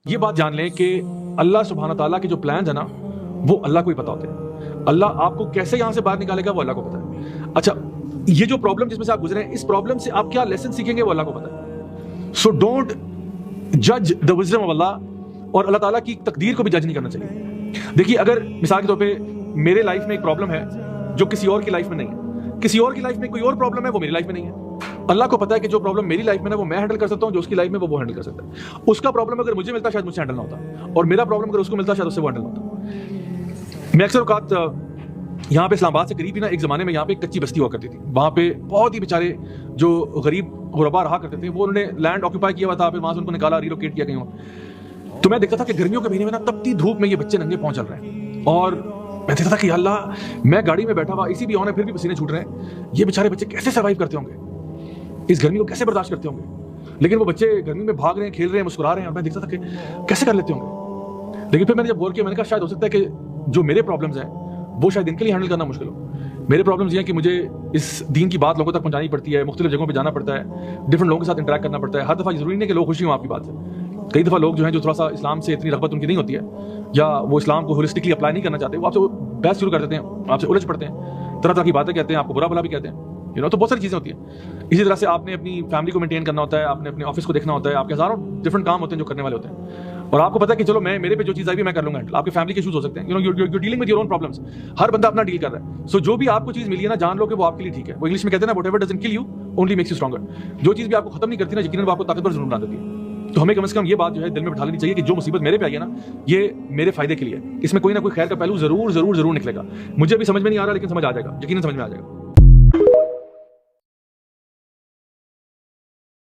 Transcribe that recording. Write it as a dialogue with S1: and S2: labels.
S1: ये बात जान लें कि अल्लाह सुब्हान ताला के जो प्लान है ना, वो अल्लाह को ही पता होते हैं। अल्लाह आपको कैसे यहां से बाहर निकालेगा वो अल्लाह को पता है। अच्छा, ये जो प्रॉब्लम जिसमें से आप गुजरे हैं, इस प्रॉब्लम से आप क्या लेसन सीखेंगे वो अल्लाह को पता है। सो डोंट जज द विजडम ऑफ अल्लाह, और अल्लाह ताला की तकदीर को भी जज नहीं करना चाहिए। देखिए, अगर मिसाल के तौर पे मेरे लाइफ में एक प्रॉब्लम है जो किसी और की लाइफ में नहीं है, किसी और की लाइफ में कोई और प्रॉब्लम है वो मेरी लाइफ में नहीं है। अल्लाह को पता है कि जो प्रॉब्लम मेरी लाइफ में है वो मैं हैंडल कर सकता हूं, जो उसकी लाइफ में वो हैंडल कर सकता है। उसका प्रॉब्लम अगर मुझे मिलता शायद मुझसे हैंडल ना होता, और मेरा प्रॉब्लम अगर उसको मिलता शायद उससे वो हैंडल ना होता। मैं अक्सर औकात यहाँ पे इस्लामाबाद से करीब ही ना एक ज़माने में यहाँ पे एक कच्ची बस्ती हुआ करती थी। वहाँ पे बहुत ही बेचारे जो गरीब गुरबा रहा करते थे, वो उन्होंने लैंड ऑक्यूपाई किया हुआ था, फिर वहाँ से उनको निकाला, रिलोकेट किया कहीं। तो मैं देखता था कि गर्मियों के महीने में ना तपती धूप में ये बच्चे नंगे पाँव चल रहे हैं, और मैं देखता था कि अल्लाह, मैं गाड़ी में बैठा हुआ, इसी भी ऑन है, फिर भी पसीने छूट रहे हैं, ये बेचारे बच्चे कैसे सर्वाइव करते होंगे, इस गर्मी को कैसे बर्दाश्त करते होंगे। लेकिन वो बच्चे गर्मी में भाग रहे हैं, खेल रहे हैं, मुस्कुरा रहे हैं, और मैं देखता था कि कैसे कर लेते होंगे। लेकिन फिर मैंने जब गौर किया, मैंने कहा शायद हो सकता है कि जो मेरे प्रॉब्लम्स हैं वो शायद इनके लिए हैंडल करना मुश्किल हो। मेरे प्रॉब्लम्स ये हैं कि मुझे इस दीन की बात लोगों तक पहुंचानी पड़ती है, मुख्तलिफ जगहों पे जाना पड़ता है, डिफरेंट लोगों के साथ इंटरेक्ट करना पड़ता है। हर दफ़ा जरूरी नहीं कि लोग खुशी हों आपकी बात से। कई दफ़ा लोग जो हैं, जो थोड़ा सा इस्लाम से इतनी रग़बत उनकी नहीं होती है, या वो इस्लाम को होलिस्टिकली अप्लाई नहीं करना चाहते, वो आपसे बहस शुरू कर देते हैं, आपसे उलझ पड़ते हैं, तरह तरह की बातें कहते हैं, आपको बुरा भला भी कहते हैं, तो बहुत सारी चीज़ें होती हैं। इसी तरह से आपने अपनी फैमिली को मेंटेन करना होता है, आपने अपने ऑफिस को देखना होता है, आपके हज़ारों डिफरेंट काम होते हैं जो करने वाले होते हैं, और आपको पता है कि चलो मैं, मेरे पे जो चीज़ आई भी मैं कर लूंगा हैंडल। आपके फैमिली के इशूज हो सकते हैं, you dealing with your own problems. हर बंदा अपना डील कर रहा है। सो जो भी आपको चीज़ मिली है ना, जान लो कि वो आपके लिए ठीक है। वो इंग्लिश में कहते हैं ना, whatever doesn't kill you only makes you stronger. जो चीज़ भी आपको खत्म नहीं करती ना, यकीनन वो आपको ताकतवर जरूर बना देती है। तो हमें कम से कम ये बात जो है दिल में बिठा लेनी चाहिए कि जो मुसीबत मेरे पे आई है ना, ये मेरे फायदे के लिए है। इसमें कोई ना कोई खैर का पहलू जरूर जरूर जरूर निकलेगा। मुझे भी समझ में नहीं आ रहा, लेकिन समझ आ जाएगा, यकीनन समझ में आ जाएगा।